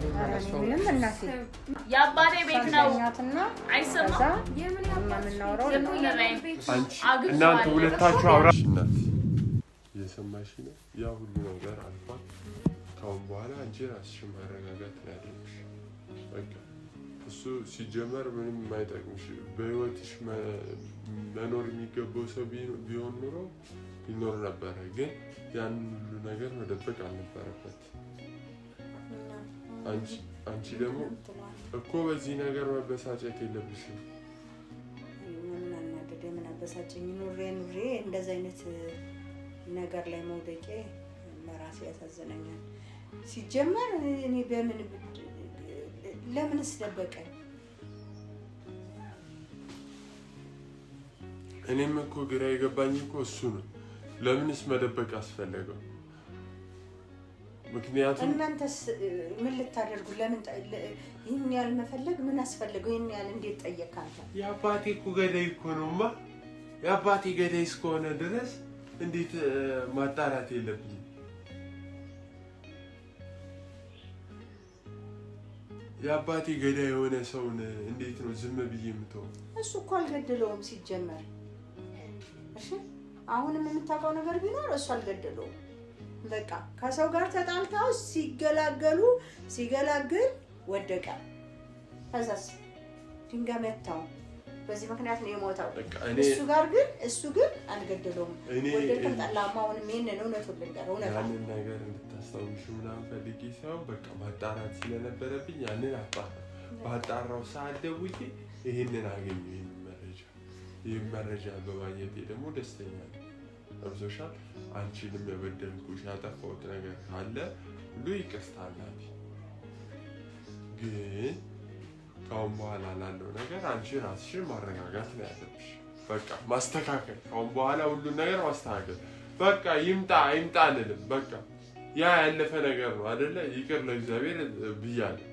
የሚመለሰው ምንም እናቴ የአባቴ ቤት ነው አይሰማም የምናወራው እናንተ ሁለታችሁ አውራሽ እናት እየሰማሽ ነው ያ ሁሉ ነገር አልፏል ካሁን በኋላ አንቺ ራስሽ ማረጋጋት ያለብሽ በቃ እሱ ሲጀመር ምንም የማይጠቅምሽ በህይወትሽ መኖር የሚገባው ሰው ቢሆን ኑሮ ይኖር ነበር ግን ያን ሁሉ ነገር መደበቅ አልነበረበት አንቺ ደግሞ እኮ በዚህ ነገር መበሳጨት የለብሽም ምን አናደደ ምን አበሳጨኝ ኑሬ እንደዛ አይነት ነገር ላይ መውደቄ ለራሴ ያሳዘነኛል ሲጀመር እኔ በምን ለምንስ ደበቀኝ እኔም እኮ ግራ የገባኝ እኮ እሱ ነው ለምንስ መደበቅ አስፈለገው ምክንያቱም እናንተስ ምን ልታደርጉ ለምን ይሄን ያህል መፈለግ ምን አስፈልገው ይሄን ያህል እንዴት ጠየቃንተ የአባቴ እኮ ገዳይ እኮ ነውማ የአባቴ ገዳይ እስከሆነ ድረስ እንዴት ማጣራት የለብኝም የአባቴ ገዳይ የሆነ ሰውን እንዴት ነው ዝም ብዬ የምተው እሱ እኮ አልገደለውም ሲጀመር እሺ አሁንም የምታውቀው ነገር ቢኖር እሱ አልገደለውም በቃ ከሰው ጋር ተጣልታው ሲገላግል ወደቀ ከዛስ ድንጋይ መታው በዚህ ምክንያት ነው የሞተው እሱ ግን አልገደለውም ወደቀ ጠላማውን ምን ነው እውነቱን ነገር እንድታስታውሽ ምናምን ፈልጌ ሰው በቃ ማጣራት ስለነበረብኝ ያንን ባጣራው ሰዓት ደውዬ ይሄንን አገኘሁ ይሄን መረጃ በማግኘቴ ደግሞ ደስተኛ ነኝ አብሶሻል አንቺንም የበደልኩሽ ያጠፋሁት ነገር ካለ ሁሉ ይቅርታ አላፊ ግን ካሁን በኋላ ላለው ነገር አንቺ ራስሽን ማረጋጋት ነው ያለብሽ በቃ ማስተካከል ካሁን በኋላ ሁሉ ነገር ማስተካከል በቃ ይምጣ አልልም በቃ ያ ያለፈ ነገር ነው አይደለ ይቅር ለእግዚአብሔር ብያለሁ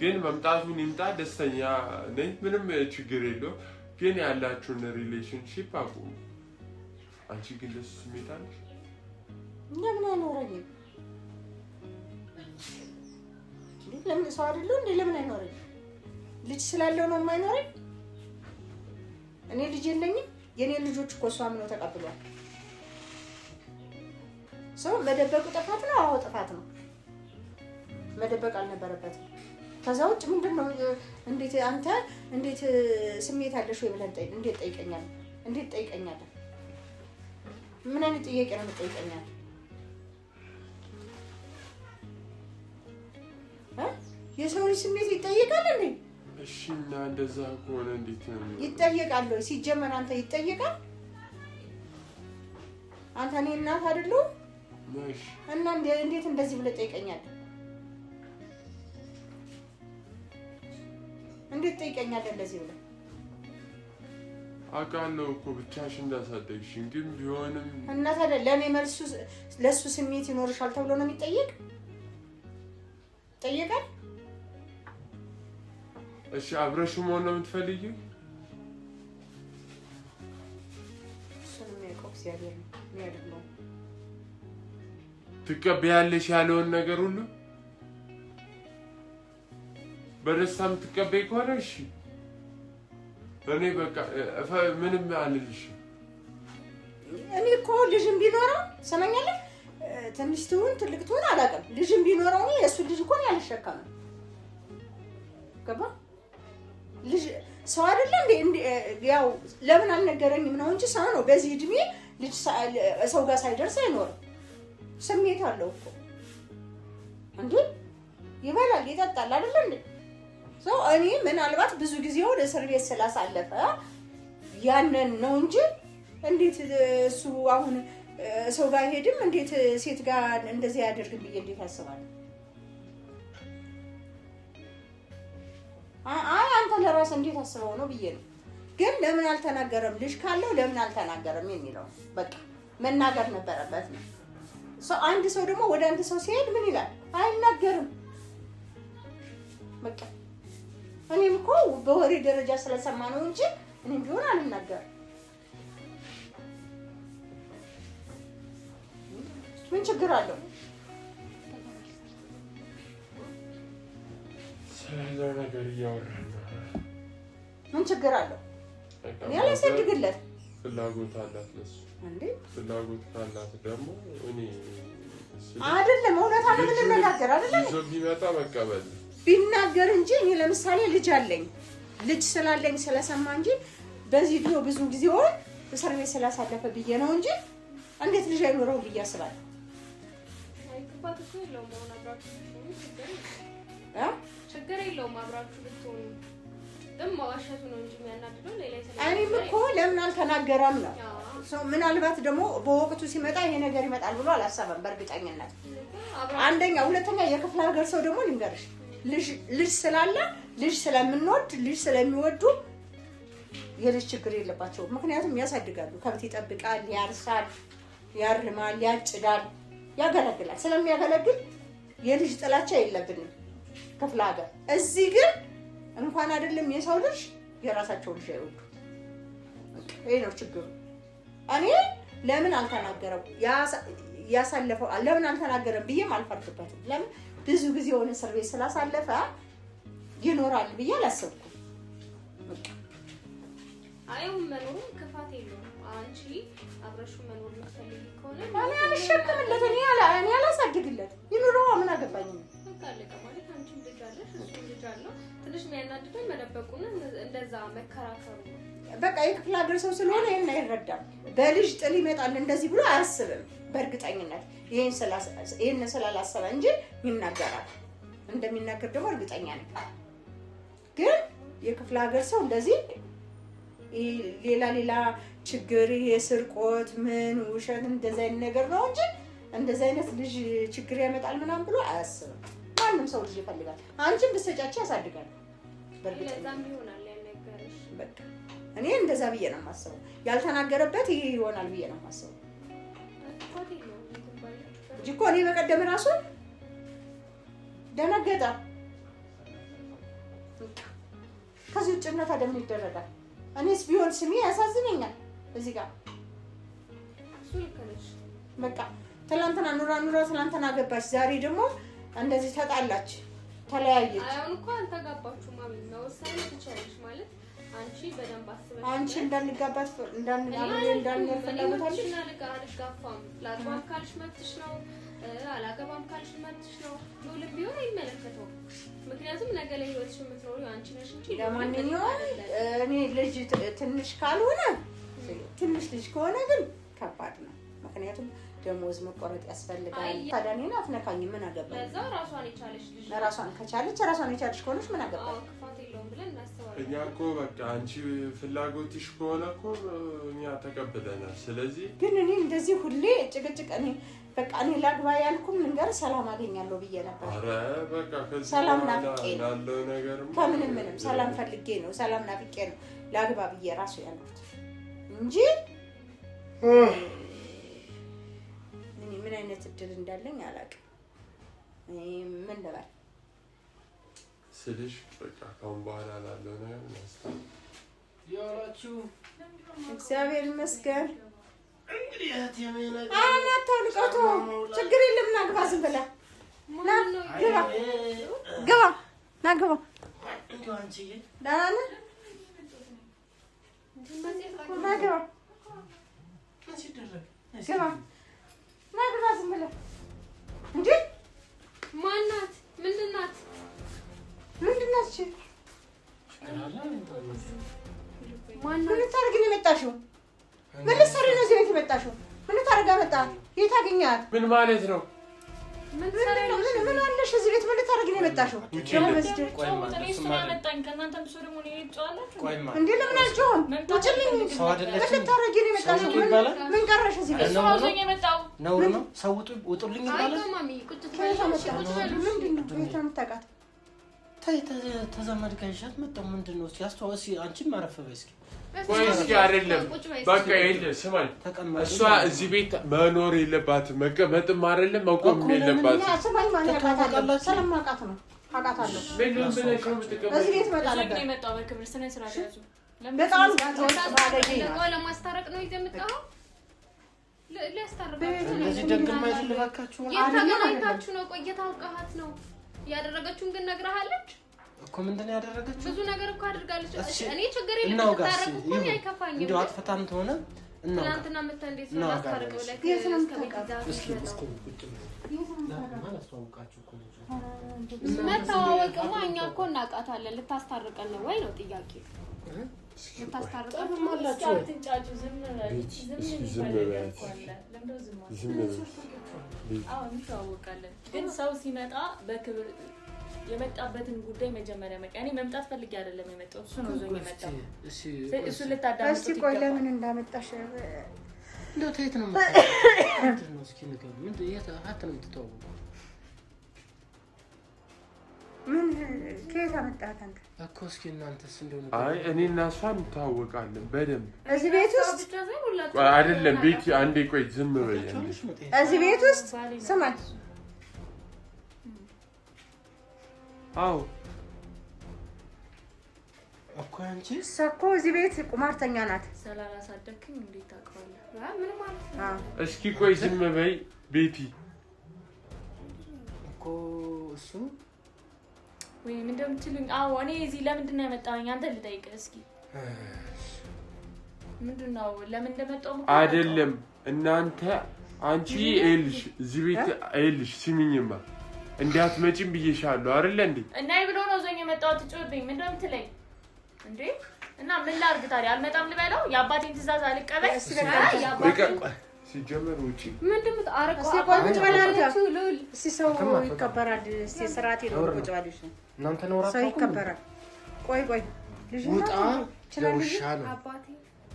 ግን መምጣቱን ይምጣ ደስተኛ ነኝ ምንም ችግር የለውም ግን ያላችሁን ሪሌሽንሺፕ አቁሙ አንቺ ግን ለሱ ስሜት አለሽ ለምን አይኖረኝም ለምን ሰው አይደለም እንዴ ለምን አይኖረኝም ልጅ ስላለው ነው የማይኖረኝ እኔ ልጅ የለኝም የኔ ልጆች እኮ እሷም ነው ተቀብሏል ሰው መደበቁ ጥፋት ነው አዎ ጥፋት ነው መደበቅ አልነበረበትም ከዛው ውጭ ምንድነው እንዴት አንተ እንዴት ስሜት አለሽ ወይ ብለን እንዴት ጠይቀኛለህ ምን አይነት ጥያቄ ነው የምትጠይቀኛለህ የሰው ልጅ ስሜት ይጠየቃል እንዴ እሺ እና እንደዛ ከሆነ እንዴት ነው ይጠየቃል ወይ ሲጀመር አንተ ይጠየቃል አንተ እኔ እናት አይደለሁ ማሽ እና እንዴት እንደዚህ ብለህ ጠይቀኛለህ እንዴት ጠይቀኛለህ እንደዚህ ብለህ አውቃለሁ እኮ ብቻሽ እንዳሳደግሽኝ ግን ቢሆንም እና ታዲያ ለኔ መልሱ ለሱ ስሜት ይኖርሻል ተብሎ ነው የሚጠየቅ ጠየቃል እሺ አብረሽ መሆን ነው የምትፈልጊው እሱንም ያውቀው እግዚአብሔር ነው የሚያደርገው ትቀበያለሽ ያለውን ነገር ሁሉ በደስታ የምትቀበይ ከሆነ እሺ እኔ በቃ ምንም አልልሽም እኔ እኮ ልጅም ቢኖረው ሰማኛለህ ትንሽ ትሁን ትልቅ ትሁን አላውቅም ልጅም ቢኖረው የእሱ ልጅ እኮ ነው ያልሸከመው ገባ ልጅ ሰው አይደለም እንዴ ያው ለምን አልነገረኝም ነው እንጂ ሰው ነው በዚህ እድሜ ልጅ ሰው ጋር ሳይደርስ አይኖርም ስሜት አለው እኮ እንዴ ይበላል ይጠጣል አይደል እንዴ ሰው እኔ ምናልባት ብዙ ጊዜው ለእስር ቤት ስላሳለፈ ያንን ነው እንጂ እንዴት እሱ አሁን ሰው ጋር ሄድም እንዴት ሴት ጋር እንደዚህ ያደርግ ብዬ እንዴት ያስባል አንተ ለራስ እንዴት አስበው ነው ብዬ ነው ግን ለምን አልተናገረም ልጅ ካለው ለምን አልተናገረም የሚለው በቃ መናገር ነበረበት ነው ሰው አንድ ሰው ደግሞ ወደ አንድ ሰው ሲሄድ ምን ይላል አይናገርም በቃ እኔም እኮ በወሬ ደረጃ ስለሰማ ነው እንጂ እኔም ቢሆን አልናገርም ምን ችግር አለው ስለዚህ ነገር እያወራን ነው። ምን ችግር አለው? እኔ አላሳድግለት ፍላጎት አላት ለሱ እንዴ? ፍላጎት ካላት ደግሞ እኔ አይደለም እውነታ ነው የምንነጋገር አይደለም። ይዞ ቢመጣ መቀበል ቢናገር እንጂ እኔ ለምሳሌ ልጅ አለኝ ልጅ ስላለኝ ስለሰማ እንጂ በዚህ ቪዲዮ ብዙ ጊዜውን እስር ቤት ስላሳለፈ ብዬ ነው እንጂ እንዴት ልጅ አይኖረው ብዬ አስባለሁ። ችግር የለውም አብራችሁ ብትሆኑ ደግሞ ዋሸቱ ነው እንጂ የሚያናድደው ሌላ ይሰላል። እኔም እኮ ለምን አልተናገረም ነው ሰው ምናልባት ደግሞ በወቅቱ ሲመጣ ይሄ ነገር ይመጣል ብሎ አላሰበም በእርግጠኝነት። አንደኛ ሁለተኛ የክፍለ ሀገር ሰው ደግሞ ልንገርሽ ልጅ ስላለ ልጅ ስለምንወድ ልጅ ስለሚወዱ የልጅ ችግር የለባቸውም። ምክንያቱም ያሳድጋሉ፣ ከብት ይጠብቃል፣ ያርሳል፣ ያርማል፣ ያጭዳል፣ ያገለግላል። ስለሚያገለግል የልጅ ጥላቻ የለብንም ክፍለ ሀገር። እዚህ ግን እንኳን አይደለም የሰው ልጅ የራሳቸው ልጅ አይወዱ። ይሄ ነው ችግሩ። እኔ ለምን አልተናገረም ያሳለፈው ለምን አልተናገረም ብዬም አልፈርድበትም። ለምን ብዙ ጊዜ የሆነ እስር ቤት ስላሳለፈ ይኖራል ብዬ አላሰብኩም። አይሁን መኖሩ ክፋት የለውም። አንቺ አብረሹ መኖር የምትፈልጊ ከሆነ እኔ አልሸከምለት እኔ አላሳድግለት ይኑረው ምን አገባኝ ነው ታለቀ ማለት አንቺም ልጅ አለሽ እሱም ልጅ አለው። ትንሽ የሚያናድደኝ መደበቁና እንደዛ መከራከሩ ነው። በቃ የክፍለ ሀገር ሰው ስለሆነ ይሄን አይረዳም። በልጅ ጥል ይመጣል እንደዚህ ብሎ አያስብም በእርግጠኝነት ይሄን ስላላሰበ እንጂ ይናገራል። እንደሚናገር ደግሞ እርግጠኛ ነኝ። ግን የክፍለ ሀገር ሰው እንደዚህ ሌላ ችግር የስርቆት ምን ውሸት እንደዛ አይነት ነገር ነው እንጂ እንደዛ አይነት ልጅ ችግር ያመጣል ምናምን ብሎ አያስብም። ማንም ሰው ልጅ ይፈልጋል። አንቺም ብትሰጫቸው ያሳድጋል። በእርግጠኝነት ይሆናል ያነገርሽ። በቃ እኔ እንደዛ ብዬ ነው የማስበው። ያልተናገረበት ይሄ ይሆናል ብዬ ነው የማስበው። እኮ እኔ በቀደም ራሱ ደነገጠ። ከዚህ ውጭ እና ታዲያ ምን ይደረጋል? እኔስ ቢሆን ስሜ ያሳዝነኛል። እዚህ ጋር በቃ ትላንትና ኑራ ትላንትና ገባች፣ ዛሬ ደግሞ እንደዚህ ተጣላች፣ ተለያየች። አሁን እኮ አልተጋባችሁም ማለት ነው። ወሳኝ ትችላለሽ ማለት አንቺ በደንብ አስበሽ አንቺ እንዳንጋባት እንዳንፈልጋታለሽ እና አልጋፋም ላጥባም ካልሽ መብትሽ ነው፣ አላገባም ካልሽ መብትሽ ነው። ሁሉም ቢሆን አይመለከተውም። ምክንያቱም ነገ ላይ ህይወትሽ የምትኖሪው አንቺ ነሽ እንጂ ለማንኛውም እኔ ልጅ ትንሽ ካልሆነ ትንሽ ልጅ ከሆነ ግን ከባድ ነው። ምክንያቱም ደሞዝ መቆረጥ ያስፈልጋል። ታዲያ እኔን አትነካኝም። ምን አገባኝ? ለዛው ራሷን የቻለች ልጅ ራሷን ከቻለች ራሷን የቻለች ከሆነች ምን አገባኝ? ክፋት የለውም ብለን እናስባለን። እኛ እኮ በቃ አንቺ ፍላጎትሽ ከሆነ እኮ እኛ ተቀብለናል። ስለዚህ ግን እኔ እንደዚህ ሁሌ ጭቅጭቅ እኔ ላግባ ያልኩም ልንገር ሰላም አገኛለሁ ብዬ ነበር። ኧረ በቃ ከዚህ ሰላም ናፍቄ ነው ያለው ነገር ከምንም ሰላም ፈልጌ ነው ሰላም ናፍቄ ነው ላግባ ብዬ ራሱ ያልኩት እንጂ ምን አይነት እድል እንዳለኝ አላውቅም። ምን ልበል ስልሽ በቃ ካሁን በኋላ ላለው ነገር ማስተካከል ያላችሁ እግዚአብሔር ይመስገን። እንግዲህ እህት የመነገ ልቀቱ ችግር የለም። ና ግባ፣ ዝም ብለህ ና ግባ ና ግባ። እንደው አንቺዬ ደህና ነህ? ና ግባ ግባ ና ግባ፣ ዝም ብለህ እንዴ። ማናት? ምንድን ናት? ምንድን ናት? ማናት? ምን ልታደርጊ ነው የመጣሽው? ምን ልትሰሪ ነው እዚህ ቤት የመጣሽው? ምን ልታደርጊ መጣሽ? የት አገኘሃት? ምን ማለት ነው? ምን ትሰሪያለሽ? ምን አለሽ እዚህ ቤት? ምን ልታደርጊ ነው የመጣሽው? ደግሞ በዚህ እንዴ ለምን አልጮህም? ውጭልኝ። ምን ልታደርጊ ነው የመጣሽው? ምን ቀረሽ እዚህ ቤት? ነውር ነው። ሰው ውጡልኝ ይባላል። ምንድን ነው የምታውቃት? ተዘመድ ጋር ይሻት መጣሁ። ምንድን ነው ሲያስተዋወስ? አንቺም አረፈ በይ እስኪ። ቆይ እስኪ አይደለም በቃ የለም ስማኝ፣ እሷ እዚህ ቤት መኖር የለባትም መቀመጥም አይደለም መቆም የለባትም። ስማኝ ማን ያውቃታል? ስለማውቃት ነው አውቃታለሁ። እዚህ ቤት መጣ ነበር የመጣው በክብር ስነ ስርዓት ያዙ። በጣም ባለጌ ነው። ለማስታረቅ ነው ይዘህ የመጣኸው? እንደዚህ ደግማ ይልባካችሁ የተገናኝታችሁ ነው? ቆይ የታውቃሃት ነው? ያደረገችውን ግን ነግረሃለች? እኮ ምንድን ነው ያደረገችው? ብዙ ነገር እኮ አድርጋለች። እኔ ችግር የለም ታረቁ እኮ አይከፋኝም። እንደው አጥፍታም ተሆነ እና ትናንትና መታ እንዴት ነው አስታረቀው ላይ መታወቅማ እኛ እኮ እናውቃታለን። ልታስታርቀን ነው ወይ ነው ጥያቄ? ልታስታርቀን ማላችሁ አትንጫጩ። ዝም እንተዋወቃለን። ግን ሰው ሲመጣ በክብር የመጣበትን ጉዳይ መጀመሪያ እኔ መምጣት ፈልጌ አይደለም የመጣሁት። እሱ ነው ዞኝ የመጣው። እሱ ልታዳምጡት እስቲ ቆይ ለምን እንዳመጣሽ እንደው ተየት ነው ምንድን ነው እስኪ ንገሪኝ። ምንድን የት አት ነው የምትተዋወቁት? ምን ከየት አመጣት አንተ እኮ እስኪ እናንተስ እንደሆነ አይ እኔ እና እሷ እንተዋወቃለን በደንብ እዚህ ቤት ውስጥ አይደለም። ቤት አንዴ ቆይ ዝም በይ። እዚህ ቤት ውስጥ ስማኝ። አዎ እኮ አንቺ እኮ እዚህ ቤት ቁማርተኛ ናት። ስላላሳደግክኝ እንዴት ታውቀዋለህ? ምን ማለት ነው? እስኪ ቆይ ዝም በይ ቤቲ። እኮ እሱ ወይ ምን እንደምትሉኝ? አዎ እኔ እዚህ ለምንድን ነው ያመጣኸኝ? አንተ ልጠይቅህ እስኪ። ምንድን ነው ለምን እንደመጣሁ አይደለም እናንተ አንቺ ኤልሽ እዚህ ቤት ኤልሽ ስሚኝማ እንዳትመጪም ብዬሻለሁ አይደል እንዴ? እና ይብሎ ነው ዘኝ የመጣው። ትጮህብኝ ምን እንደምትለኝ እንዴ? እና ምን ላድርግ ታዲያ? አልመጣም ልበለው? የአባቴን ትእዛዝ አልቀበል? ሲጀመር ውጪ ምንድን ነው አረቀው? ሲቆጭ ባላንተ ሲሰው ይከበራል። ሲስራቴ ነው ቁጭ ባልሽ እናንተ ነው ራሱ ሰው ይከበራል። ቆይ ልጅ ውጣ ለውሻ ነው አባቴ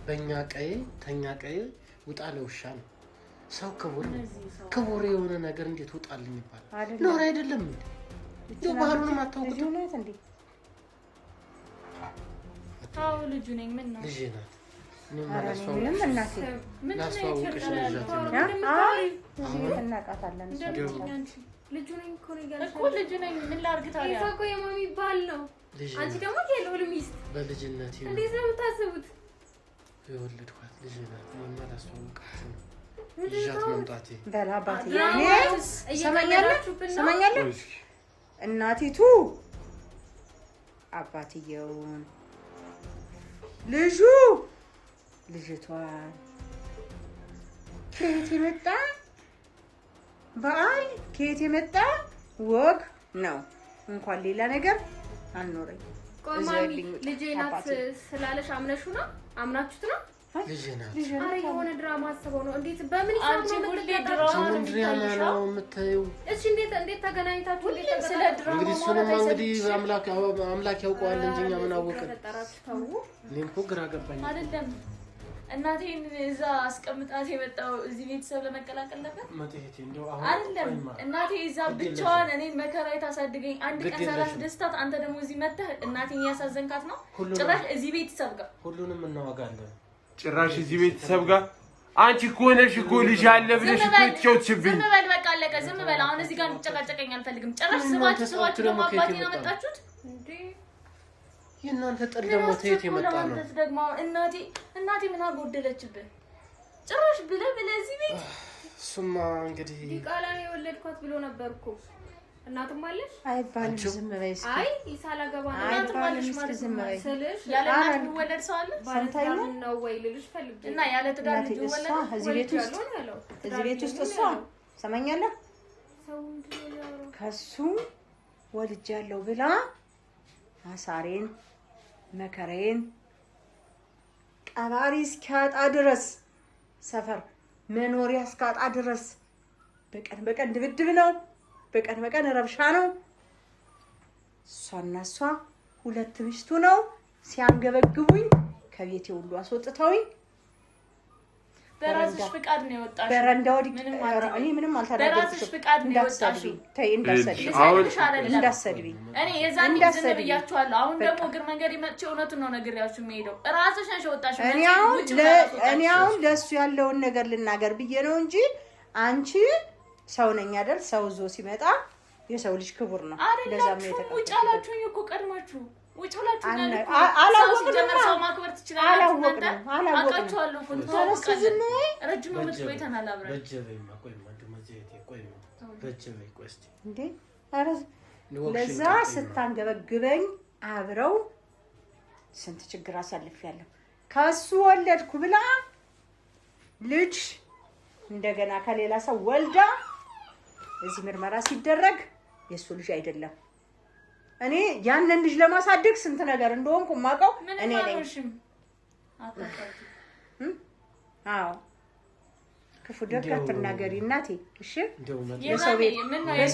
በእኛ ቀይ ተኛ ቀይ ውጣ ለውሻ ነው። ሰው ክቡር የሆነ ነገር እንዴት ወጣልኝ ይባላል? ኖር አይደለም እንዴ? ነው ባህሉን አታውቁት እንዴ? አዎ ልጁ ነኝ። ምን ነው ልጅ ናት። ምንም እናቴ ናስዋውቅሽ ልጅ እናቃታለን። ልጁ ነኝ እኮ ነው ያልኩት እኮ ልጁ ነኝ። ምን ላድርግ ታዲያ? ይፋ እኮ የማሚ ባል ነው። አንቺ ደግሞ የልዑል ሚስት በልጅነት እንዴት ነው የምታስቡት? የወለድኳት ልጅ ናት። ምንም አላስዋውቃት ነው ልጅት መምጣቴ በላባት ሰማኛለህ። እናቲቱ አባትየውን ልጁ ልጅቷን ከየት የመጣ በዓል ከየት የመጣ ወግ ነው። እንኳን ሌላ ነገር አልኖረኝ። ቆይ ማሚ ልጄ ናት ስላለሽ አምነሹ ነው? አምናችሁት ነው? ልጅ ናት። ኧረ የሆነ ድራማ አስበው ነው። እንዴት በምን አንቺ ሁሌ ድራማ ነው የምታየው? እሺ እንዴት ተገናኝታችሁ? ስለ ድራማ እንግዲህ እሱንም እንግዲህ አምላክ ያውቀዋል እንጂ እኛ ምን አወቅን? እኔም እኮ ግራ ገባኝ አይደለም። እናቴን እዛ አስቀምጣት የመጣው እዚህ ቤተሰብ ለመቀላቀል ነበር አይደለም። እናቴ እዛ ብቻዋን እኔን መከራ ታሳድገኝ አንድ ቀን ሳላስደስታት አንተ ደግሞ እዚህ መጥተህ እናቴን ያሳዘንካት ነው። ጭራሽ እዚህ ቤተሰብ ጋር ሁሉንም እናወጋለን። ጭራሽ እዚህ ቤተሰብ ጋር አንቺ እኮ ነሽ እኮ ልጅ አለ ብለሽ እኮ ትጮችብኝ። ዝም በል በቃ አለቀ። ዝም በል አሁን እዚህ ጋር እንጨቃጨቀኝ አልፈልግም። ጭራሽ ስባችሁ ደግሞ አባቴን አመጣችሁት እንዴ? የእናንተ ጥል ደግሞ ተየት የመጣ ነው? ደግሞ እናቴ ምን አጎደለችብህ? ጭራሽ ብለህ እዚህ ቤት እሱማ እንግዲህ ዲቃላ ነው የወለድኳት ብሎ ነበር እኮ። እናትም አለሽ አይባልም። ዝም በይ እስኪ። አይ ሳላገባ ነው እናትም አለሽ ማለት ዝም በይ ስልሽ ያለ እናት የሚወለድ ሰው አለ? ባለትዳር ነው ወይ ልልሽ ፈልጌ እና ያለ ትዳር ልጅ ይወለድ? እዚህ ቤት ውስጥ እሷ ሰማኛለህ ከሱ ወልጃለሁ ብላ አሳሬን መከራዬን ቀባሪ እስኪያጣ ድረስ ሰፈር መኖሪያ እስካጣ ድረስ በቀን ድብድብ ነው። በቀን ረብሻ ነው። እሷና እሷ ሁለት ምሽቱ ነው ሲያንገበግቡኝ ከቤቴ ሁሉ አስወጥተውኝ በራስሽ ፍቃድ ነው የወጣሽው። በረንዳ ወዲህ እኔ ምንም አልተናገርኩሽም። በራስሽ ፍቃድ ነው የወጣሽው። ተይ እንዳትሰድቢኝ። እኔ የዛኔ ዝም ብያችኋለሁ። አሁን ደግሞ እግር መንገድ መጥቼ እውነቱን ነው ነግሬያችሁ የምሄደው። ራስሽ ነሽ የወጣሽው። እኔ አሁን ለእሱ ያለውን ነገር ልናገር ብዬ ነው እንጂ አንቺ ሰው ነኝ አይደል? ሰው ዞ ሲመጣ የሰው ልጅ ክቡር ነው። ለዛም ነው የተቀበልኩት። ውጭ አላችሁኝ እኮ ቀድማችሁ ውጭ ብላችሁ ነው። አላወቅንም። ሰው ማክበር ትችላላችሁ። አውቃችኋለሁ እኮ ተዋውቃለን። ረጅም ዓመት ቆይተናል አብረን። በጀበይማ ቆይማ እንደማዘይቴ ቆይማ በጀበይ ቆስቲ እንዴ! ኧረ ለዛ ስታንገበግበኝ አብረው ስንት ችግር አሳልፌያለሁ። ከሱ ወለድኩ ብላ ልጅ እንደገና ከሌላ ሰው ወልዳ እዚህ ምርመራ ሲደረግ የሱ ልጅ አይደለም። እኔ ያንን ልጅ ለማሳደግ ስንት ነገር እንደሆንኩ ማውቀው እኔ ነኝ። አዎ ክፉ ደግ አትናገሪ እናቴ። እሺ የሰው ቤት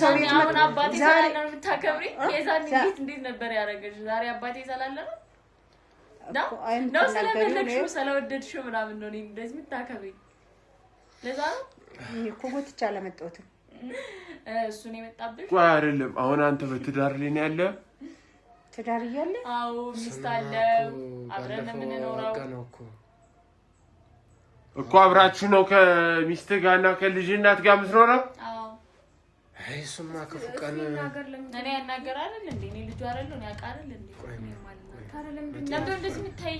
አሁን አባቴ ዛሬ ነው የምታከብሪ። የዛን እንዴት ነበር ያደረገሽ? ዛሬ አባቴ ዘላለ ነው ነው ስለፈለግሽው ስለወደድሽው ምናምን ነው እንደዚህ የምታከብሪ። ለዛ ነው እኮ ጎትቻ አላመጣሁትም። እሱን የመጣብሽ ቆይ አይደለም። አሁን አንተ በትዳር ላይ ነው ያለ? ትዳር እያለ? አዎ ሚስት አለ፣ አብረን የምንኖረው እኮ አብራችሁ ነው ከሚስትህ ጋርና ከልጅ እናት ጋር የምትኖረው? አዎ። አይ እሱማ ክፉ ቀን እኔ ያናገር አይደል እንዴ? እኔ ልጁ አይደል ነው ያውቃል እንዴ? ለምን እንደዚህ የምታይ?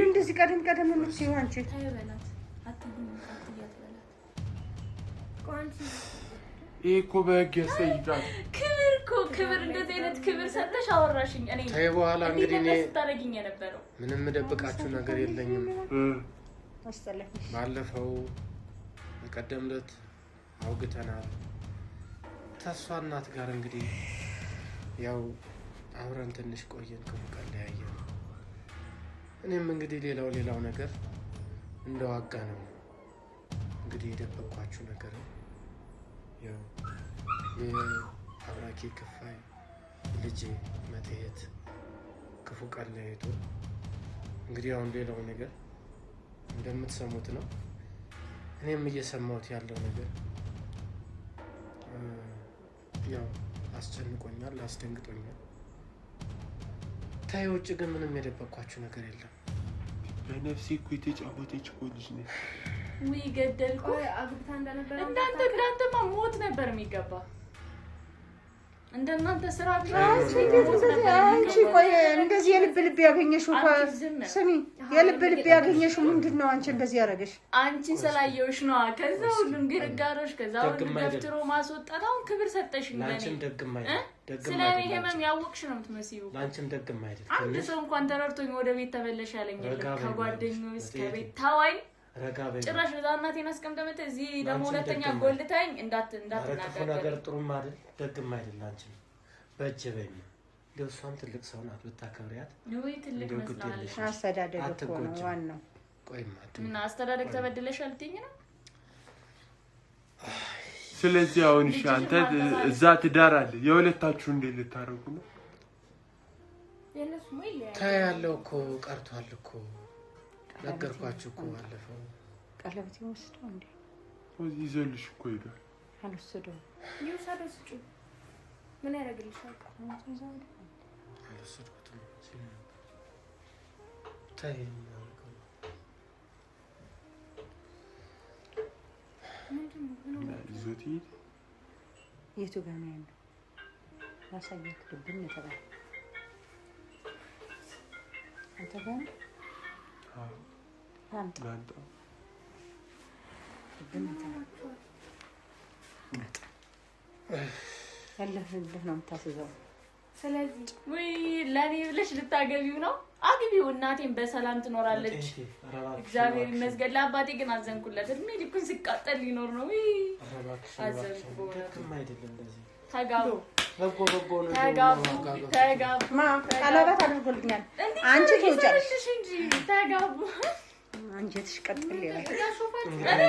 እንደዚህ ቀደም ቀደም የምትይው አንቺ? ታይበላት አትሁን አትያት በላት። ቆንጆ ይሄ እኮ በህግ ያስጠይቃል። ክብር እንደዚህ አይነት ክብር ሰጥተሽ አወራሽኝ። እኔ ታይ በኋላ እንግዲህ እኔ ስታረጊኝ የነበረው ምንም ደብቃችሁ ነገር የለኝም። አስተላልፍ ባለፈው በቀደም ዕለት አውግተናል። ተሷ እናት ጋር እንግዲህ ያው አብረን ትንሽ ቆየን፣ ከቀን ለያየን። እኔም እንግዲህ ሌላው ነገር እንደዋጋ ነው እንግዲህ የደበቅኳችሁ ነገር ያው የአብራኬ ክፋይ ልጄ መተየት ክፉ ቀን ለያይቶ እንግዲህ አሁን ሌላው ነገር እንደምትሰሙት ነው። እኔም እየሰማሁት ያለው ነገር ያው አስጨንቆኛል፣ አስደንግጦኛል። ታይ ውጭ ግን ምንም የደበቅኳችሁ ነገር የለም። በነፍሴ እኮ የተጫወተች እኮ ልጅ ነች። ውይ ገደልኩ። አግብታ እንደነበረ እንዳንተማ ሞት ነበር የሚገባ። እንደናንተ ስራ አንቺ ቆይ እንደዚህ የልብ ያገኘሽው ስሚ፣ የልብ ያገኘሽው ምንድነው? አንቺ እንደዚህ ያደረገሽ አንቺን ስላየሁሽ ነው። ከዛ ሁሉም ግርጋሮሽ፣ ከዛ ሁሉም ገፍትሮ ማስወጣት። አሁን ክብር ሰጠሽኝ። ላንቺም ደግም አይደል? ስለኔ ህመም ያወቅሽ ነው የምትመስይው። ላንቺም ደግም አይደል? አንድ ሰው እንኳን ተረድቶኝ ወደ ቤት ተመለሽ ያለኝ የለም። ከጓደኞች ከቤት ታዋይ ጭራሽ እዛ እናቴን አስቀምጠህ መተህ እዚህ ደግሞ ሁለተኛ ጎልታኝ እንዳትናገር ነገር ጥሩም አይደል? ደግም አይደል? ላንቺም በእጅ በይኝ። እንደው እሷም ትልቅ ሰው ናት፣ ብታከብሪያት። ወይ ትልቅ መስላለሽ። አስተዳደግ እኮ ነው ዋናው። ቆይማ እና አስተዳደግ ተበድለሻል ትይኝ ነው። ስለዚህ አሁን እሺ፣ አንተ እዛ ትዳር አለ፣ የሁለታችሁ እንዴት ልታረጉ ነው? የነሱ ሞይ ታያለው እኮ ቀርቷል እኮ ነገርኳችሁ እኮ ባለፈው። ቀለበት ይወስደው እንዴ? እዚህ ይዘልሽ እኮ ሄዷል። አልወሰደውም። ይውሰደው ስጩ። ምን ያደርግልሻል? አልወሰድኩትም። ታይ ይዞት ሂድ። የቱ ጋር ነው ያለው? ማሳየት ልብን የተባለ አንተ ጋር ነው? አዎ አንተ ልብን የተባለ ያለህ ነው የምታስይዘው። ስለዚህ ወይ ለኔ ብለሽ ልታገቢው ነው? አግቢው። እናቴን በሰላም ትኖራለች። እግዚአብሔር ይመስገን። ለአባቴ ግን አዘንኩለት። እድሜ ልኩን ሲቃጠል ሊኖር ነው። ወይ አዘንኩ። ተጋቡ ቀለበት አድርጎልኛል። አንቺ ትውጫለሽ እንጂ ተጋቡ። አንጀትሽ ቀጥል ይላል። እኔ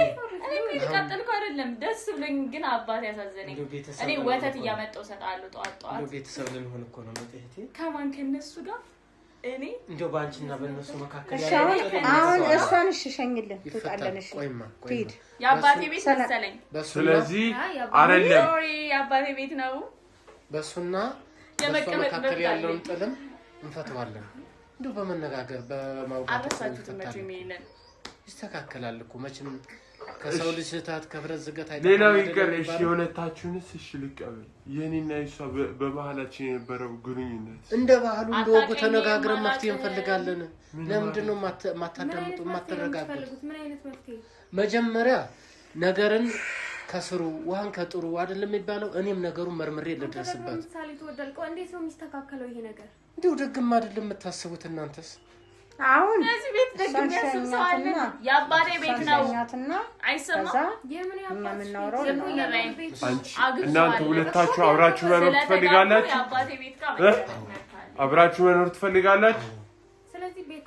ቀጥልኩ አይደለም፣ ደስ ብሎኝ ግን አባቴ ያሳዘነኝ። እኔ ወተት እያመጣሁ እሰጣለሁ ጠዋት። ቤተሰብ ልንሆን እኮ ነው መጤቴ። ከማን ከነሱ ጋር እኔ እንደው ባንቺና በእነሱ መካከል አሁን እሷን ሸኝልን ትውጣለሽ። ትሂድ። የአባቴ ቤት መሰለኝ። ስለዚህ አይደለም የአባቴ ቤት ነው። በእሱና መካከል ያለውን ጥልም እንፈተዋለን። እንደው በመነጋገር በማውጣት አረሳችሁት መቼም ይሄንን ይስተካከላል እኮ መቼም ከሰው ልጅ ስህተት ከብረት ዝገት አይደለም። ሌላው ይቀር። እሺ የሁለታችሁንስ እሺ ልቀበል። የኔና እሷ በመሀላችን የነበረው ግንኙነት እንደ ባህሉ እንደ ወጉ ተነጋግረን መፍትሄ እንፈልጋለን። ለምንድን ነው የማታዳምጡ የማትረጋጉት? ምን አይነት መፍትሄ? መጀመሪያ ነገርን ከስሩ ውሃን ከጥሩ አይደለም የሚባለው። እኔም ነገሩን መርምሬ ልድረስበት። ምሳሌ ተወደልቀው እንዴት ነው የሚስተካከለው ይሄ ነገር? እንደው ደግም አይደለም የምታስቡት እናንተስ? አሁን እዚህ ቤት ደግም ያስብ ሰው አለ። የአባቴ ቤት ነው አይሰማም። የምናወራው እናንተ ሁለታችሁ አብራችሁ መኖር ትፈልጋላችሁ? አብራችሁ መኖር ትፈልጋላችሁ? ስለዚህ ቤት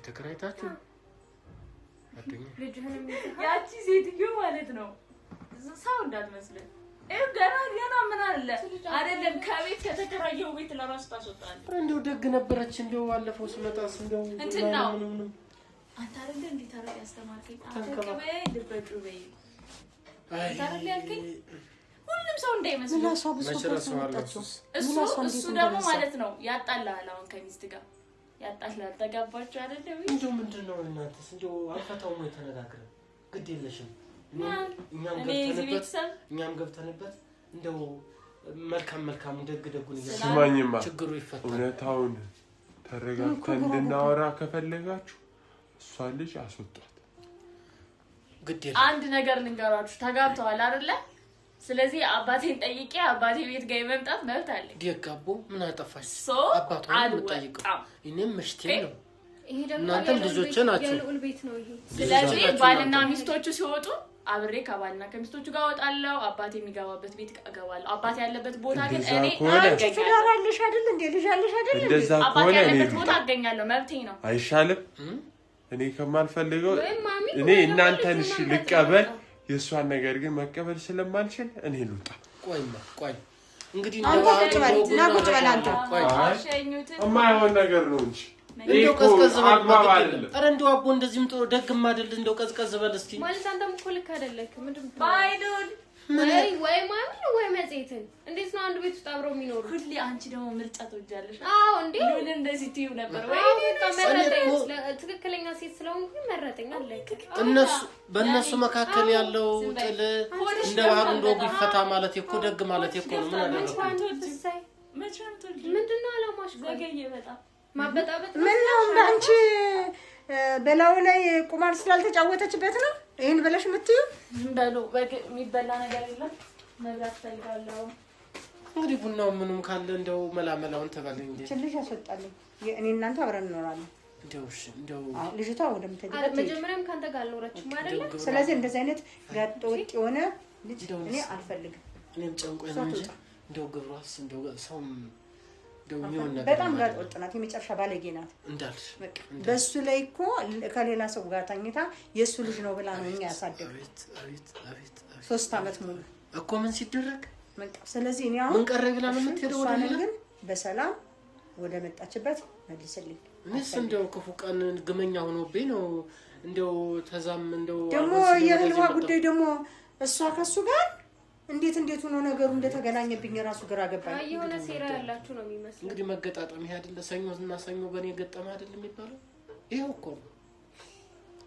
ተከራይታችሁ ያቺ ሴትዮ ማለት ነው ሰው እንዳትመስልን። ገና ምን አለ አይደለም ከቤት ከተከራየው ቤት ለራስ ታስወጣለህ። እንደው ደግ ነበረች። እንደው ባለፈው ስመጣስ እንደው እንትን ነው አንተ አይደል እንዴ ታረቅ ያስተማርከኝ አትከበይ ልበጩ በይ ታረቅ ያልከኝ ሁሉም ሰው እንዳይመስል እሱ ደግሞ ማለት ነው ያጣላል። አሁን ከሚስት ጋር ያጣላል። ተጋባችሁ አይደል? እንደው ምንድነው እናንተስ? እንደው አልፈታው ነው ተነጋግረን ግድ የለሽም እኛም ገብተንበት እንደው መልካም ደጉን ስማኝማ ችግሩ ይፈታል። እውነታውን ተረጋግተን እንድናወራ ከፈለጋችሁ እሷ ልጅ አስወጣት። ግድ አንድ ነገር ልንገራችሁ፣ ተጋብተዋል አይደለ? ስለዚህ አባቴን ጠይቄ አባቴ ቤት ጋር መምጣት መብት አለኝ። ዲጋቦ ምን አጠፋሽ? አባቷን የምጠይቀው እኔም ምሽቴ ነው። እናንተም ልጆቼ ናቸው። ስለዚህ ባልና ሚስቶቹ ሲወጡ አብሬ ከባልና ከሚስቶቹ ጋር ወጣለው። አባቴ የሚገባበት ቤት እገባለሁ። አባቴ ያለበት ቦታ ግን እኔ አገኛለሽ አይደል እንዴ? ልጅ አለሽ አይደል? አባቴ ያለበት ቦታ አገኛለሁ። መብቴ ነው። አይሻልም? እኔ ከማልፈልገው እኔ እናንተን እሺ ልቀበል፣ የእሷን ነገር ግን መቀበል ስለማልችል እኔ ልውጣ። ቆይ እንግዲህ ቁጭ በል አንተ። የማይሆን ነገር ነው እንጂ እንደው ቀዝቀዝ በል። ኧረ እንደው አቦ እንደዚህም ጥሩ ደግም አይደል? እንደው ቀዝቀዝ በል እስኪ። ማለት አንተም እኮ ልክ አይደለክ። ምንድን ነው ባይሉል ወይ ማን ወይ መጽሔትን እንዴት ነው አንድ ቤት ውስጥ አብረው የሚኖሩ? ሁሌ አንቺ ደግሞ ምርጫ ትወጃለሽ። አዎ እንዴ ሉል እንደዚህ ትዩ ነበር ወይ? ትክክለኛ ሴት ስለሆንኩ መረጠኝ አለክ። በእነሱ መካከል ያለው ጥል እንደ ባህል እንደው ይፈታ ማለት እኮ ደግ ማለት እኮ ነው። ምን አደረኩ? ምንድነው አላማሽ? ዘገየ በጣም ማበጣበጥ ምን ነው አንቺ በላው ላይ ቁማር ስላልተጫወተችበት ነው ይሄን ብለሽ የምትዩ? በሉ የሚበላ ነገር የለም መብላት ፈልጋለሁ። እንግዲህ ቡናው ምኑም ካለ እንደው መላመላውን ተባለኝ እንዴ ትንሽ ያስወጣልኝ። እኔ እናንተ አብረን እንኖራለን። እንደው ልጅቷ ወደምትሄድበት መጀመሪያም ካንተ ጋር አልኖረችም አይደል? ስለዚህ እንደዚህ አይነት ጋጥ ወጥ የሆነ ልጅ እኔ አልፈልግም። እኔም ጨንቆኝ ነው እንጂ እንደው ግብሯስ እንደው ሰውም በጣም ጋር ወጥ ናት። የመጨረሻ ባለጌ ናት እንዳልሽ። በሱ ላይ እኮ ከሌላ ሰው ጋር ታኝታ የሱ ልጅ ነው ብላ ነው እኛ ያሳደገው። አቤት 3 አመት ሙሉ እኮ ምን ሲደረግ መጣ። ስለዚህ እኔ አሁን ምን ቀረ ብላ ምን ትሄደው ወደ ግን በሰላም ወደ መጣችበት መልስልኝ። እኔስ እንደው ክፉ ቀን ግመኛ ሆኖብኝ ነው እንደው ተዛም እንደው ደግሞ የህልዋ ጉዳይ ደግሞ እሷ ከሱ ጋር እንዴት ሆኖ ነገሩ እንደተገናኘብኝ ራሱ ግራ ገባኝ። የሆነ ሴራ ያላችሁ ነው የሚመስለው። እንግዲህ መገጣጣም ይሄ አይደለ ሰኞና ሰኞ በኔ ገጠማ አይደል የሚባለው? ይሄው እኮ ነው።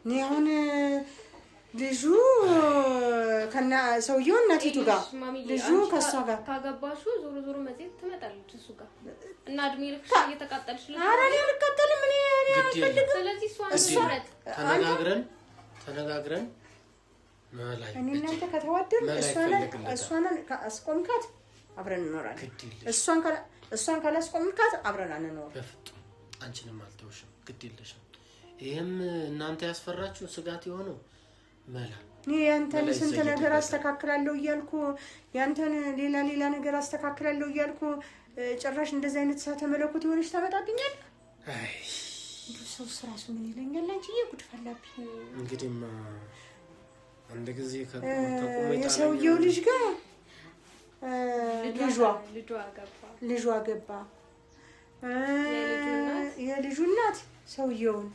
እኔ አሁን ልጁ ከና ሰውየው እናቲቱ ጋር ልጁ ከሷ ጋር ካገባሹ ዞሮ መጽሔት ትመጣለች እሱ ጋር እና እድሜ ልክሽ እየተቃጠልሽ ነው። ኧረ እኔ አልቃጠልም። እኔ አልፈልግም። ስለዚህ ተነጋግረን እኔ እናንተ ከተዋደድን እሷን ካስቆምካት አብረን እንኖራለን። እሷን ካላስቆምካት አብረን አንኖርም። በፍጹም አንቺንም አልተውሽም። ግድ የለሽም። ይሄም እናንተ ያስፈራችሁ ስጋት የሆነው መላ እኔ ያንተን ስንት ነገር አስተካክላለሁ እያልኩ ያንተን ሌላ ነገር አስተካክላለሁ እያልኩ ጭራሽ እንደዚህ አይነት ሰዓተ መለኮት የሆነች ታመጣብኛል። አይ ሰው ስራሱ ምን ይለኛል? አንቺ ጉድ ፈላብኝ። እንግዲህማ አንድ ጊዜ የሰውየው ልጅ ጋር ልጇ ገባ። የልጁ እናት ሰውየውን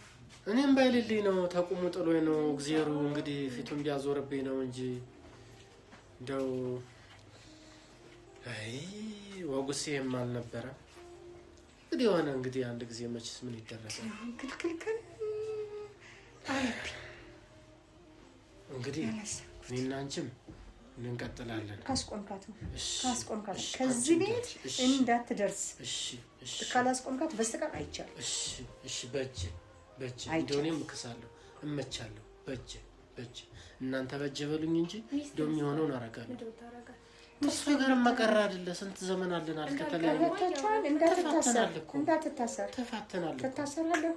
እኔም ባይልልኝ ነው ተቁሙ ጥሎኝ ነው እግዚአብሔር እንግዲህ ፊቱን ቢያዞርብኝ ነው እንጂ እንደው አይ ወጉሴም አልነበረ። እንግዲህ ሆነ እንግዲህ አንድ ጊዜ መችስ ምን ይደረጋል? ክልክል እንግዲህ እኔና አንቺም እንቀጥላለን። ካስቆምካት ከዚህ ቤት እንዳትደርስ። ካላስቆምካት በስተቀር አይቻልም። በእጅ እንደሆነም እከሳለሁ እመቻለሁ። በእጅ በጅ እናንተ በጅ በሉኝ እንጂ ደም የሆነውን አረጋለሁ። ምንድነው ታረጋ? ተስፋ ጋር መቀራ አይደለ ስንት ዘመን አለናል ከተለያየ እንዳትታሰር ተፋተናል። ትታሰራለህ